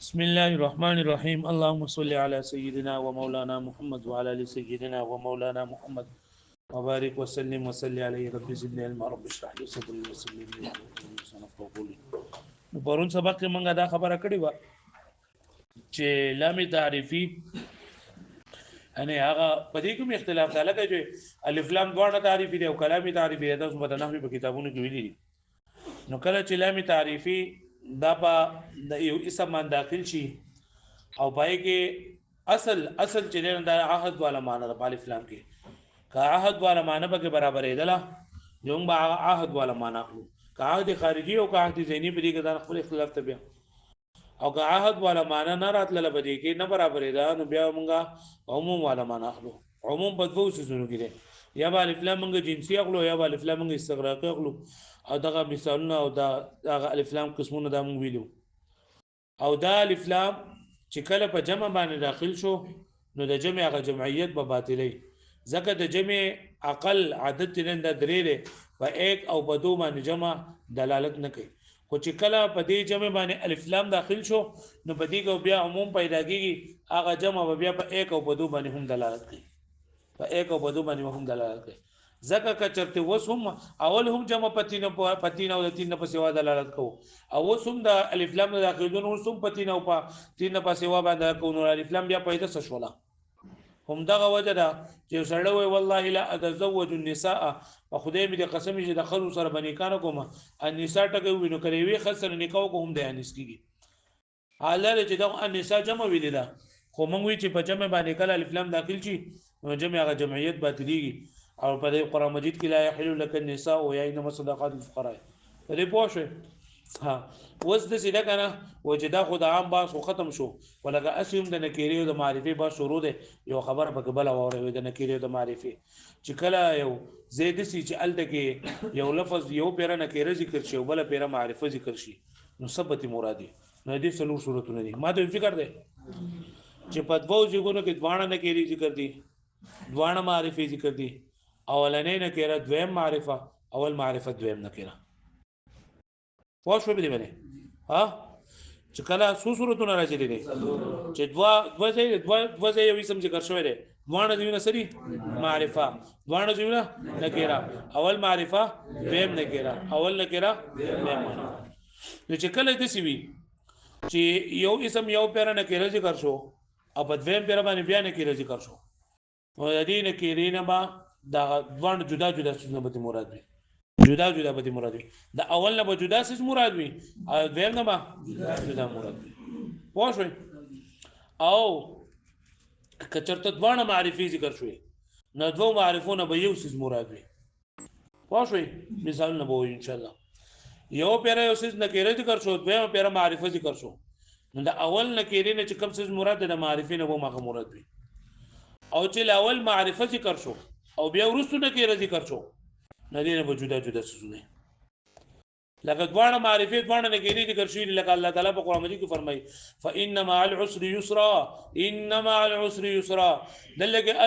بسم الله الرحمن الرحيم اللهم صل على سيدنا ومولانا محمد وعلى ال سيدنا ومولانا محمد وبارك وسلم وصل عليه رب زدني علما رب اشرح لي صدري ويسر لي امري واحلل عقدة من لساني پرون سبق کې موږ دا خبره کړې و چې لام تعریفي ان هغه په دې کوم اختلاف ده لکه چې الف لام دواړه تعریفي دي او کلامي تعریفي ده تاسو په نحوي په کتابونو کې ویلي نو کله چې لام تعریفي دا په یو اسم باندې داخل شي او پای کې اصل چې د عهد والا معنی د الف لام کې کا عهد والا معنی به برابرې ده یوم با عهد والا معنی اخلو کا عهد خارجي او کا عهد ذهني په دې کې دا خپل اختلاف ته بیا او که عهد والا معنی نه راتله بدی کې نه برابرې ده نو بیا مونږه عموم والا معنی اخلو عموم په دوه سيزونو کې ده یا با الف لام مونږه جنسي اخلو یا با الف لام مونږه استغراقي اخلو او دغه مثالونه او دغه الف لام قسمونه دا مونږ ویلو او دا الف لام چې کله په جمع باندې داخل شو نو د جمع هغه جمعیت به باطلې ځکه د جمع اقل عدد ترند درې ده په 1 او په 2 باندې جمع دلالت نه کوي خو چې کله په دې جمع باندې الف لام داخل شو نو په دې کې بیا عموم پیدا کیږي هغه جمع بیا په 1 او په 2 باندې هم دلالت کوي په 1 او په 2 باندې هم دلالت کوي ځکه که چرته وسوم اول هم جمع پتین او د تین په سیوا دلالت کوو او وسوم د الف لام داخلون وسوم پتین او په تین په سیوا باندې کوو نو الف لام بیا پیدا څه شولا هم دغه وجه ده چې سړی وي والله لا اتزوج النساء په خدای مې د قسم چې د خلکو سره باندې کار کوم النساء ټکه وینو کوي وی خسر نکاو کوم د انس کیږي حاله چې د النساء جمع ویل ده خو موږ وی چې په جمع باندې کله الف لام داخل شي نو جمع هغه جمعیت باطلېږي او په قرآن مجید کې لا يحل لك النساء ويعين صدقات الفقراء دې پوه شئ ها وس د سیده کنه وجدا خو د عام باس ختم شو ولکه اسیم د نکیری او د معرفي با شروع ده یو خبر په قبل اوره د نکیری او د معرفي چې کله یو زید سي چې ال دغه یو لفظ یو پیره نکیره ذکر شي او بل پیره معرفه ذکر شي نو ثبت مرادي نو دې څلور صورتونه دي ما ته فکر ده چې په دوو ځګونو کې دوانه نکیری ذکر دي دوانه معرفي ذکر دي اولنې نکیره دویم معرفه اول معرفت دویم نکیره واش په دې باندې ها چې کله سو صورتونه راځي دي چې دوا ځای یو اسم ذکر شوی دی دوانه دیونه سری معرفه دوانه دیونه نکیره اول معرفه دویم نکیره اول نکیره دویم معرفه نو چې کله دې سی وی چې یو اسم یو پیره نکیره ذکر شو او په دویم پیره باندې بیا نکیره ذکر شو نو د دې نکیرې نه با دا دوانه جدا څه به مراد وي جدا به مراد وي د اول نه به جدا څه مراد وي او دویم نه به جدا مراد وي پوه شئ او کچرته دوانه معرفي ذکر شوی نو دوه معرفونه به یو څه مراد وي پوه شئ مثال نه به ان شاء الله یو پیره یو څه نکیره ذکر شو دویم پیره معرفه ذکر شو نو د اول نکیره نه چې کوم څه مراد د معرفي نه به ماغه مراد وي او چې اول معرفه ذکر شو او بیا ورسره نکیره ذکر شو ندینه به جدا څه لکه دوانه معرفت دوانه نګری ذکر شوی لکه الله تعالی په قرآن مجید کې فرمایي فإن مع العسر يسرا إن مع العسر يسرا دلته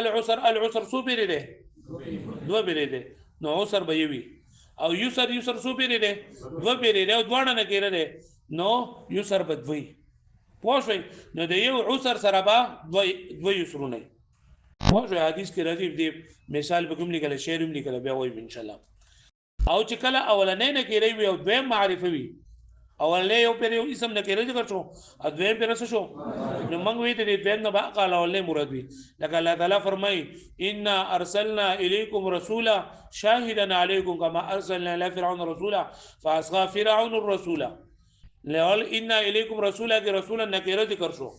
العسر سو پیری ده دو پیری ده نو عسر به وي او یسر سو پیری ده دو پیری ده دوانه نګری ده نو یسر بدوي پوښوي نو د یو عسر سره به دو یسرونه پوښوي حدیث کې راځي دی مثال به کوم لیکل شعر هم لیکل بیا وایي ان شاء الله او چې کله اولنې نه کېږي وي او دویم معرفه وي اولنې یو پر یو اسم نه کېږي ذکر شو او دویم پر څه شو نو موږ وی ته دویم نه با قال اولنې مراد وي لکه الله تعالی فرمایي ان ارسلنا اليكم رسولا شاهدا عليكم كما ارسلنا الى فرعون رسولا فاصغى فرعون الرسول لول ان اليكم رسولا کې رسولا نکره ذکر شو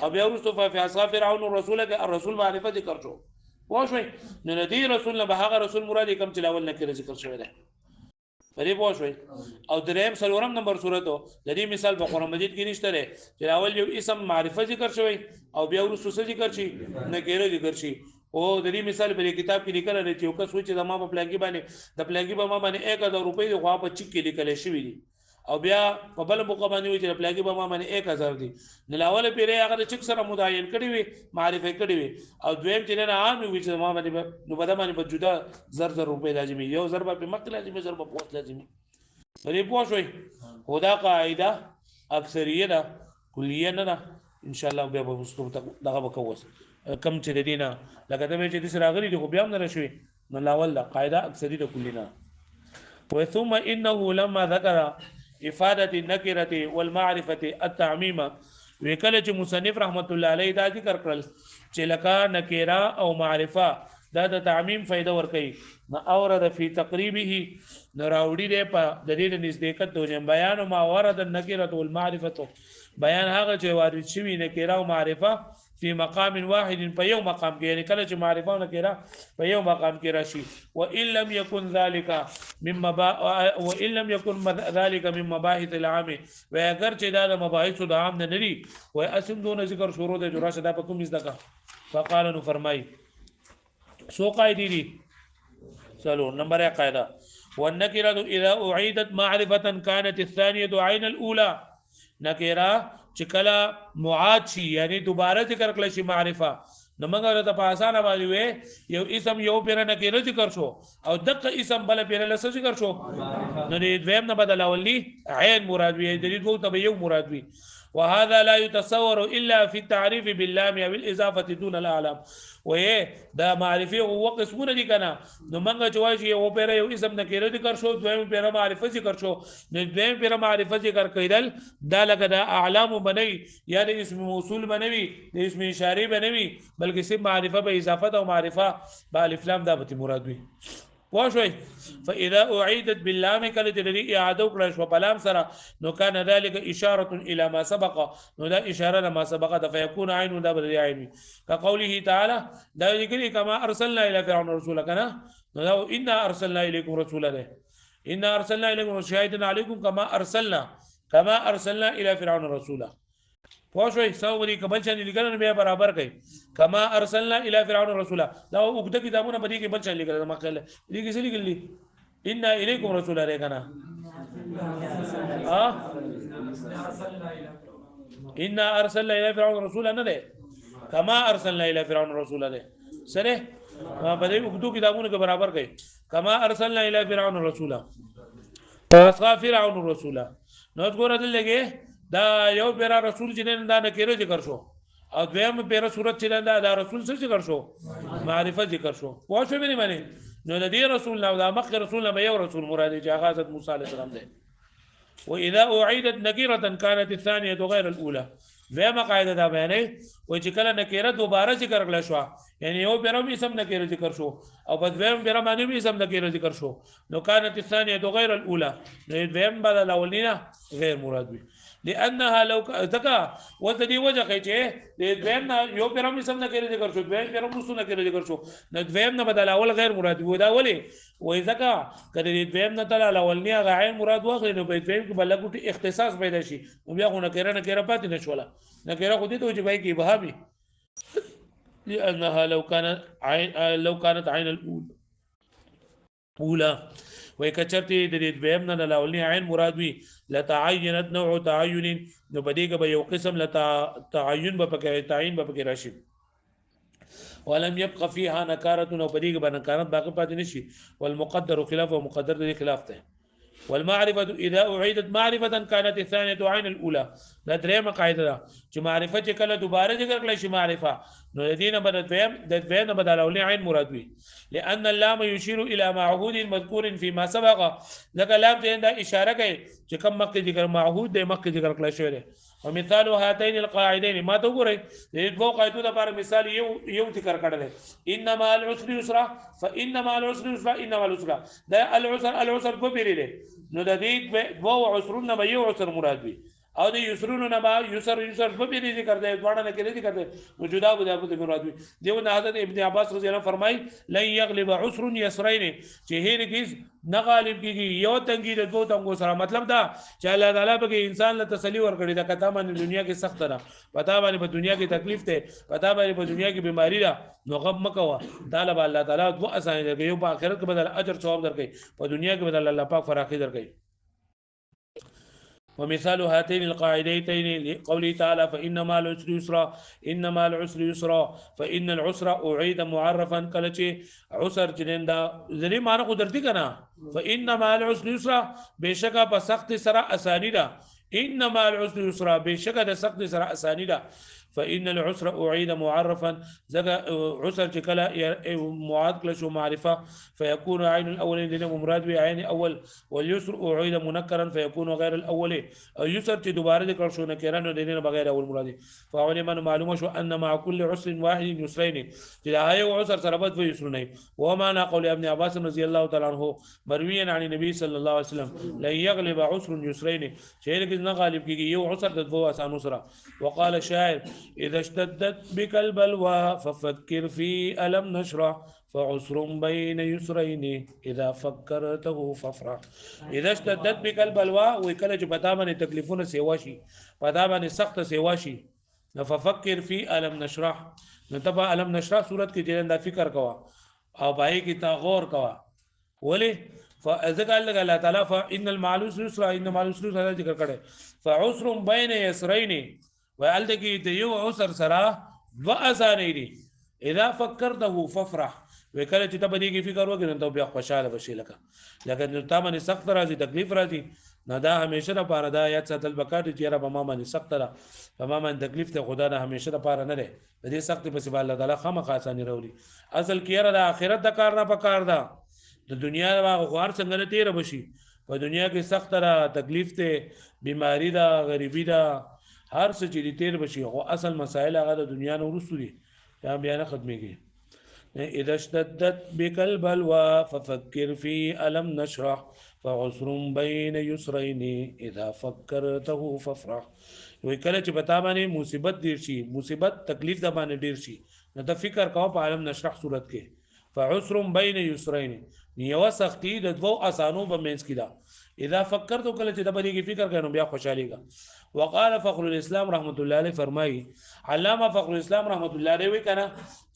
او بیا ورسته فاصغى فرعون الرسول کې الرسول معرفه ذکر شو واښوي نو ندی رسول نه به هغه رسول مراد کوم چې اول نکره ذکر شوی دی پرې پوښوي او دریم سلورم نمبر سورته د دې مثال په قرآن مجید کې نشته لري چې اول یو اسم معرفه ذکر شوی او بیا ورسره ذکر شي نکره ذکر شي او د دې مثال په کتاب کې لیکل لري چې یو کس وچ د ما په پلانګي باندې د پلانګي په ما باندې 1000 روپۍ د غوا په چک کې لیکل شوی دي او بیا په بل موقع باندې وی چې پلاګي به ما باندې 1000 دي نو لاول پیره هغه چک سره مداین کړی وي معرفه کړی وي او دویم چې نه عام وي چې ما باندې نو بده باندې په جدا زر روپۍ لازمي یو ضربه په مکه لازمي ضربه په وخت لازمي پرې پوه شوي خدا قاعده اکثریه ده کلیه نه ان شاء الله بیا به مستو دغه وکوس کم چې د دینه لکه ته چې د سره غلي دی خو بیا هم نه شوي نو لاول قاعده اکثری د کلینا وثم انه لما ذكر افاده النكره والمعرفه التعميم وکله چې مصنف رحمت الله علیه دا ذکر کړل چې لکه نکره او معرفه دا د تعمیم فائدہ ور کوي نو اورد فی تقریبه نو راوړي دی په د دې نزدېکت د بیان ما ورد النکره والمعرفه بیان هغه چې وارد شوی نکره او معرفه في مقام واحد په یو مقام کې یعنی کله چې معرفه نکره په یو مقام کې راشي وان لم يكن ذلك من مباحث العام و اگر چې دا د مباحث د عام نه لري و اسم دون ذکر شروع د جراشه دا په کوم ځکه فقال نو فرمای سو قاعده دي چلو نمبر قاعده والنكره اذا اعيدت معرفه كانت الثانيه عين الاولى نکره چې کله معاد شي یعنی دوباره ذکر کړل شي معرفه نو موږ ته په اسانه باندې وې یو اسم یو پیر نکره ذکر شو او دغه اسم بل پیر لس ذکر شو نو دې دویم نه بدل اولي عین مراد وي د دې دوه ته یو مراد وي وهذا لا يتصور الا في التعريف باللام او الاضافه دون الاعلام وې دا معرفي او قسمونه دي کنه نو منګه چوي یو پیر یو اسم نکره ذکر شو دویم پیر معرفه ذکر شو نو دویم پیر معرفه ذکر کیدل دا لکه دا اعلام بنوي یا د اسم موصول بنوي د اسم اشاره بنوي بلکې اسم معرفه به اضافه او معرفه به الف لام دا به مراد وي واښوي فاذا اعيدت باللام کله چې اعاده کړه شو بلام سره نو كان ذلك اشاره الى ما سبق نو دا اشاره لما سبق ده فيكون عين ده بدل عين كقوله تعالى دا ذکر كما ارسلنا الى فرعون رسولا كنا نو ان ارسلنا اليكم رسولا ده ان ارسلنا اليكم شاهدا عليكم كما ارسلنا الى فرعون رسولا واښوي سووري کبل چا لیکل بیا برابر کوي کما ارسلنا الى فرعون رسولا دا وګد کتابونه بدی کې بل چا لیکل مخاله دې کې څه لیکلي ان اليكم رسولا رګنا ان ارسلنا الى فرعون رسولا نه ده کما ارسلنا الى فرعون رسولا ده سره بدی وګد کتابونه کې برابر کوي کما ارسلنا الى فرعون رسولا فاسقى فرعون رسولا نو ګور دلته دا یو پیرا رسول چې دا نکره ذکر شو او دویم پیرا صورت چې دا رسول څه ذکر شو معرفت ذکر شو واښو به معنی نو د دې رسول نو دا مخ رسول نه یو رسول مراد چې هغه حضرت موسی علیه السلام دی واذا اعيدت نكره كانت الثانيه غير الاولى وما قاعده دا بیانې و چې کله نکره دوباره ذکر کړل شو یعنی یو پیرا می سم نکره ذکر شو او په دویم پیرا باندې می سم نکره ذکر شو نو كانت الثانيه غير الاولى نو دویم بدل اولینه غیر مراد وي لانها لو ذکا وتدي وجه چې د دویم یو پیرام سم نه کړی ذکر شو دویم پیرام نو نه کړی ذکر شو نو دویم نه بدل اول غیر مراد وي دا ولي وای ذکا کړي دویم نه تل اول نه غیر مراد واخلي نو په دویم کې بلګوټي اختصاص پیدا شي نو بیا خو نه کړه پاتې نشوله نه کړه خو دې ته چې بای کې بهامي لانها لو كانت عين الاولى وای کچرته د دې دویم نه لاولنی عین مراد وی لتعینت نوع تعین نو بدی کې به یو قسم تعین به پکې تعین به پکې راشي ولم يبقى فيها نكاره نو بدی کې به نکارت باقی پاتې نشي والمقدر خلاف ومقدر د خلاف ته والمعرفه اذا اعيدت معرفه كانت الثانيه عين الاولى دا درېمه قاعده ده چې معرفه چې کله دوباره ذکر کړل شي معرفه نو د دې نه بدل دویم بدل اولي عين مراد وي لان اللام يشير الى معهود مذكور فيما سبق ذکر لام ته دا اشاره کوي چې کوم مخکې ذکر معهود د مخکې ذکر کړل شوی دی ومثال هاتين القاعدين ما ته ګورئ د دوه قاعدو لپاره مثال یو ذکر کړل انما العسر يسرا فانما العسر يسرا انما العسر دا العسر په پیری نو د دې دوه عسرونه به یو عسر مراد وي او د یسرونو نه با یسر په پیری ذکر دی دواړه نه کې ذکر دی موجوده به د مراد وي دیو نه حضرت ابن عباس رضی الله عنه فرمای لن يغلب عسر يسرين چې هرگز نه غالب کیږي یو تنګي د دوه تنګو سره مطلب دا چې الله تعالی به انسان له تسلی ورکړي دا کته باندې دنیا کې سخت ده پتا باندې په دنیا کې تکلیف ده پتا باندې په دنیا کې بیماری ده نو غم مکوه طالب الله تعالی دوه اسانه درکې یو په آخرت کې بدل اجر ثواب درکې په دنیا کې بدل الله پاک فراخي درکې ومثال هاتين القاعدتين قوله تعالى فإنما العسر يسرا انما العسر يسرا فإن العسر أعيد معرفا كلچه عسر جنندا ذری معنی قدرتی کنا فإنما العسر يسرا بشکا په سخت سره اسانی دا انما العسر يسرا بشك د سخت سره اسانی ده فان العسر اعيد معرفا زګه عسر چې کله معاد کله شو معرفه فيكون عين الاول لنا مراد به عين اول واليسر اعيد منكرا فيكون غير الاول او يسر چې دوباره ذکر شو نکرانو دینه بغیر اول مراد فعلم معلومه شو ان مع كل عسر واحد يسرين چې دا یو عسر سره بد وي يسرني وما قول ابن عباس رضي الله تعالى عنه مرويا عن النبي صلى الله عليه وسلم لن يغلب عسر يسرين شيء نه غالب کیږي یو عسر د دوه اسانو سره وقال شاعر اذا اشتدت بك البلوى ففكر في الم نشرح فعسر بين يسرين اذا فكرته فافرح اذا اشتدت بك البلوى وکله چې پتا باندې تکلیفونه سیوا شي پتا باندې سخت سیوا شي ففكر في الم نشرح نو تبا الم نشرح صورت کې جندا فکر کوا او پای کې تا غور کوا ولی فذكر الله تعالى فان المعلوس يسرا ان المعلوس يسرا ذکر کړه فعسر بين يسرين وقال دغه د یو عسر سره واسانه دي اذا فكرته فافرح وکړه چې ته به دې فکر وکړې نو بیا خوشاله بشي لکه تا باندې سخت راځي تکلیف راځي نه دا همیشه لپاره دا یا ساتل بکاټ چې را به ما باندې سخت را په ما باندې تکلیف ته خدا نه همیشه لپاره نه لري د دې سخت په سبب الله تعالی خامخا اساني راولي اصل کې را د آخرت د کار نه پکار ده د دنیا غوار څنګه نه تیر بشي په دنیا کې سخت را تکلیف ته بیماری دا غریبی دا هر څه چې تیر بشي او اصل مسائل هغه د دنیا نه ورسو دي دا بیا نه ختميږي اذا اشتدت بك البلوى ففكر في الم نشرح فعسر بين يسرين اذا فكرته فافرح وی کله چې پتا باندې مصیبت ډیر شي مصیبت تکلیف د باندې ډیر شي نو ته فکر کوه په عالم نشرح صورت کې فعسر بين يسرين یو سختی د دوه اسانو په منځ کې ده اذا فکرت کله چې د باندې فکر کړو بیا خوشاليږي وقال فخر الاسلام رحمت الله علیه فرمایي علامه فخر الاسلام رحمت الله علیه وی کنه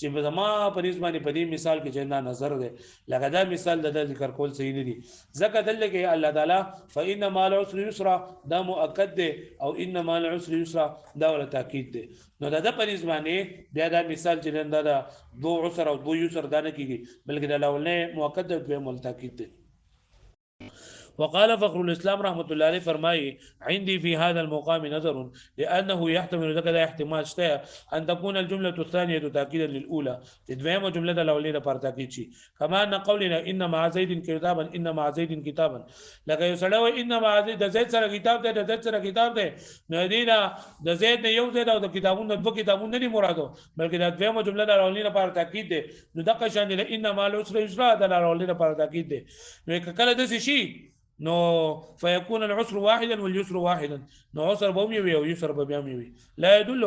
چې زما پریز باندې په دې مثال کې جنا نظر ده لکه دا مثال د ذکر کول صحیح نه دي ځکه دلته کې الله تعالی فإن مع العسر يسرا دا مؤکد ده او ان مع العسر يسرا دا ول تاکید ده نو دا د پریز باندې بیا دا مثال چې دا دو عسر او دو یسر دا نه کیږي بلکې دا لولنه مؤکد ده مل تاکید ده وقال فخر الاسلام رحمه الله عليه فرمایي عندي في هذا المقام نظر لانه يحتمل ذكر احتمال شته ان تكون الجمله الثانيه تاكيدا للاولى دویمه جمله د الاولى لپاره تاکید شي كما ان قولنا ان مع زيد كتابا ان مع زيد كتابا لکه یو سره ان مع زيد د زيد سره کتاب ده د زيد سره کتاب ده نو دینا د زيد نه یو زيد او د کتابونو د کتابونو نه مرادو بلکې د دویمه جمله د الاولى لپاره تاکید ده نو د قشان ان مع العسر يسرا د الاولى لپاره تاکید ده نو کله د شي نو فيكون العسر واحدا واليسر واحدا نو عسر بومي وي او يسر بومي وي لا يدل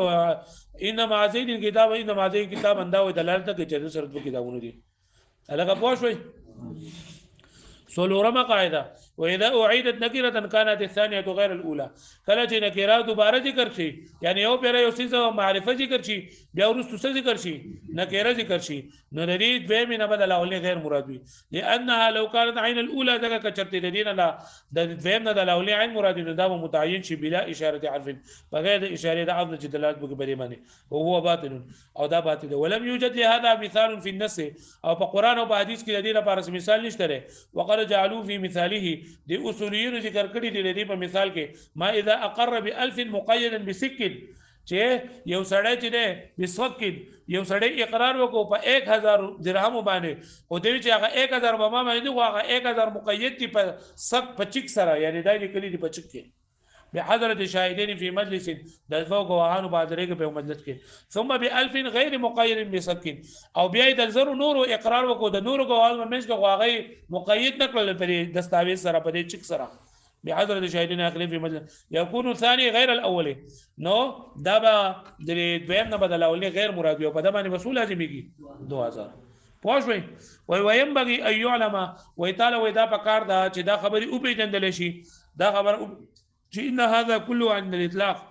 ان مع زيد الكتاب ان مع زيد الكتاب اندا ودلالته کې چې سره دوه کتابونه دي الګه پوښوي سولورما قاعده واذا اعيدت نكره كانت الثانيه غير الاولى کله چې نکره دوباره ذکر شي یعنی یو پیر یو څه معرفه ذکر شي بیا ورستو څه ذکر شي نکره ذکر شي نو د دې دوی نه بدل اولي غیر مراد وي لانها لو كانت عين الاولى ذکر کچرته د دین لا د دوی نه د اولي عین مراد نه دا متعین شي بلا اشاره حرف بغیر اشاره د عضله دلالت به بری معنی او هو باطل او دا باطل ولم يوجد لهذا مثال في النص او په قران او په حديث کې د دې لپاره مثال نشته وقد جعلوا في مثاله دي اصوليين ذکر کړي دي په مثال کې ما اذا اقر ب1000 مقيدا بسكن چې یو سړی چې ده بسکن یو سړی اقرار وکړو په 1000 درهم باندې او دوی چې هغه 1000 به ما باندې هغه 1000 مقید دي په سک په چک سره یعنی دای لیکلي دي په چک کې بحضرة شاهدين في مجلس د فوق وهانو بادرګه په مجلس کې ثم ب1000 غیر مقید بسکن او بیا د زرو نور اقرار وکړو د نور غوال مېش کې هغه مقید نکړل په دستاویز سره په چک سره بحضرة شاهدين اخر في مجلس يكون الثاني غير الاول نو دا به د دویم نه بدل اولي غیر مراد وي په د باندې وصول لازميږي 2000 پوښوي ويم بغي اي علم ويتعالى ويدا پکار دا چې دا خبري او پیجندل شي دا خبر چې ان هذا كله عند الاطلاق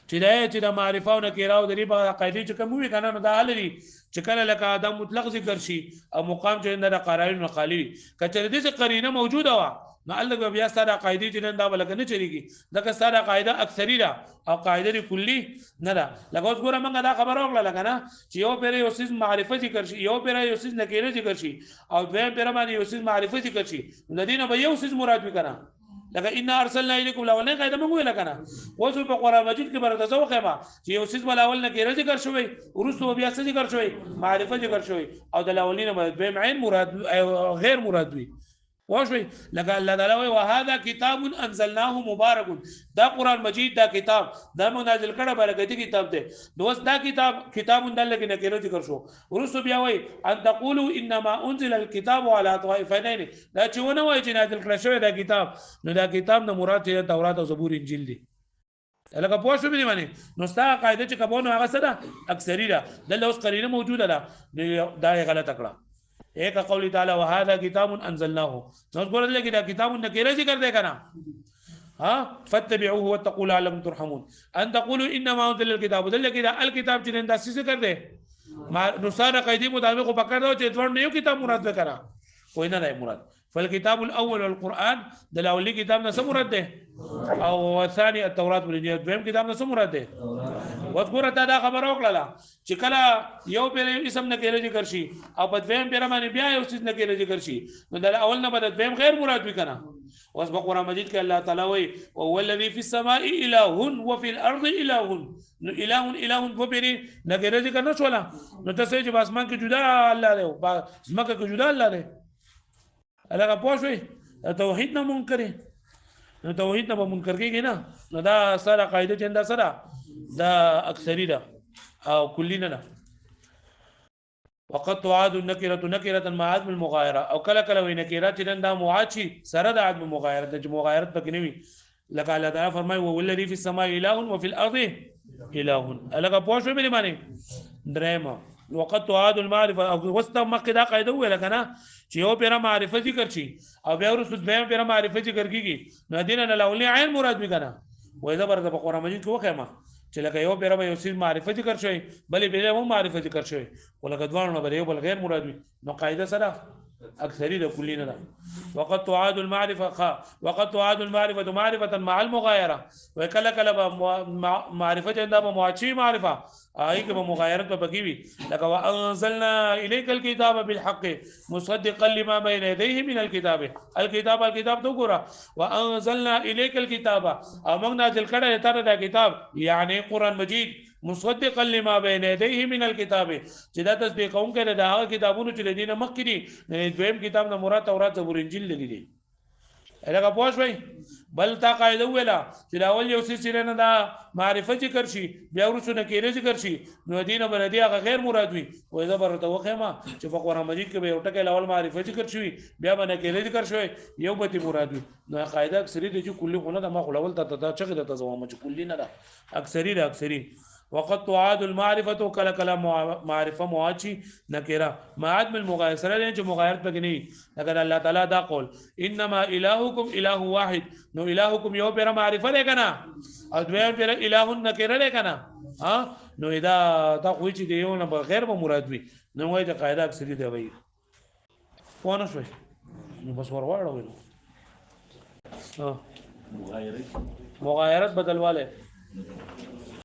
چې دا معرفه او نکراو د ریبه قاعده چې کوم وی کنه دا لري چې کله لکه دا مطلق ذکر شي او مقام چې د قرائن مخالفي کچره دې قرینه موجوده وا نو الله بیا ستاره قاعده چې دا ولکه نه چریږي دا ستاره قاعده اکثری ده او قاعده کلی نه ده لکه اوس ګوره موږ دا خبر اوغله لکه نه چې یو پیر یو سیس معرفه ذکر شي یو پیر یو سیس نکره ذکر شي او دویم پیر باندې یو سیس معرفه ذکر شي د دینه به یو سیس مراد وکړه لکه ان ارسلنا الیکم لاولنه قاعده موږ ویل کنه اوس په قران مجید کې برته زو خما چې یو سیس ملاول نه کې ذکر شوی ورسو بیا څه ذکر شوی معرفه ذکر شوی او د لاولینه به عین مراد غیر مراد وي واښوي لکه الله تعالی وی وهذا کتاب انزلناه مبارک دا قران مجید دا کتاب دا موږ نازل کړه برکتی کتاب دی دوست دا کتاب اندل کې نه کېرو ذکر شو ورسو بیا وی ان تقولوا انما انزل الكتاب على طائفتين دا چې ونه وای چې نازل کړه شوی دا کتاب نو دا کتاب نه مراد دی تورات او زبور انجیل دی لکه پوه شو به معنی نو ستا قاعده چې کبونه هغه څه ده اکثری ده د اوس قرینه موجوده ده دا غلطه کړه ایک قول تعالی وهذا کتاب انزلناه نو ګورل لګی دا کتاب نکره ذکر دی کنه ها فتبعوه واتقوا لعلكم ترحمون ان تقولوا انما انزل الكتاب دل لګی دا الکتاب چې دا څه ذکر دی نو ساره قاعده مطابق پکړو چې څوړ نه یو کتاب مراد وکړه کوئی نه مراد فالكتاب الاول القران د الاولي کتاب نه څه مراد دی او ثاني التوراة والانجيل دویم کتاب نه څه مراد دی وذكر تا دا خبر وکړه چې کله یو په اسم نه کې ذکر شي او په دویم په رمانه بیا یو څه نه کې ذکر شي نو د اول نه بد دویم غیر مراد وکنه اوس په قران مجید کې الله تعالی وایي او الذي في السماء اله وفي الارض اله نو اله وبري نه کې ذکر نه شولا نو ته چې اسمان کې جدا الله دی او زمکه کې جدا الله دی هغه پوښوي توحید نه منکر نو توحید نه منکر کېږي نه نو دا سره قاعده چې دا سره دا اکثری ده او کلی نه ده وقد تعاد النكره نكره مع عدم المغايره او کله کله وي نکره چې دا معاچی سره د عدم مغایره د مغایرت پکې نه وي لکه الله تعالی فرمایي والذي في السماء اله وفي الارض اله لکه پوښوي به معنی درېما وقد تعاد المعرفه او وسط مقدا قاعده ویل کنه چې یو پیرا معرفه ذکر شي او بیا ورسره دویم پیرا معرفه ذکر کیږي نو دین نه لولي عین مراد وی کنه وای دا برته په قران مجید کې وخیمه چې لکه یو پیرا یو سیز معرفه ذکر شوی بلې بل هم معرفه ذکر شوی ولکه دوانو بل یو بل غیر مراد وي نو قاعده سره اکثری د کلینه ده وقد تعاد المعرفه معرفه مع المغايره وکله کله معرفه دا معاچی معرفه اي کې مغایرت په بګوي لکه وانزلنا اليك الكتاب بالحق مصدقا لما بين يديه من الكتاب تو ګوره وانزلنا اليك الكتاب او موږ نازل کړه ته دا کتاب یعنی قران مجید مصدقا لما بين يديه من الكتاب چې دا تصدیق کوم کړه دا هغه کتابونو چې دینه مخکې دي دویم کتاب نه مراد تورات زبور انجیل لګي دي هغه پوښوي بل تا قاعده ویلا چې دا اول یو څه نه دا معرفت ذکر شي بیا ورسونه کې ذکر شي نو دینه بلدی هغه غیر مراد وي وای دا برته وخېما چې په قران مجید کې به یو ټکی اول معرفت ذکر شي بیا باندې کې ذکر شوی یو به مراد وي نو قاعده اکثری د چې کلی خونه د ما خلول ته چغه د تزوم چې کلی نه ده اکثری وقد تعاد المعرفه کله کله معرفه معاچی نکره مع عدم المغایره لري چې مغایرت پکې نه اگر الله تعالی دا قول انما الهکم اله واحد نو الهکم یو پر معرفه ده کنه او دویم پر اله نکره ده کنه ها نو اذا تا خو چې دی یو نه غیر به مراد وي نو وایي چې قاعده اکثری دی وایي پونه شوي نو بس ورواړو ها مغایرت بدلواله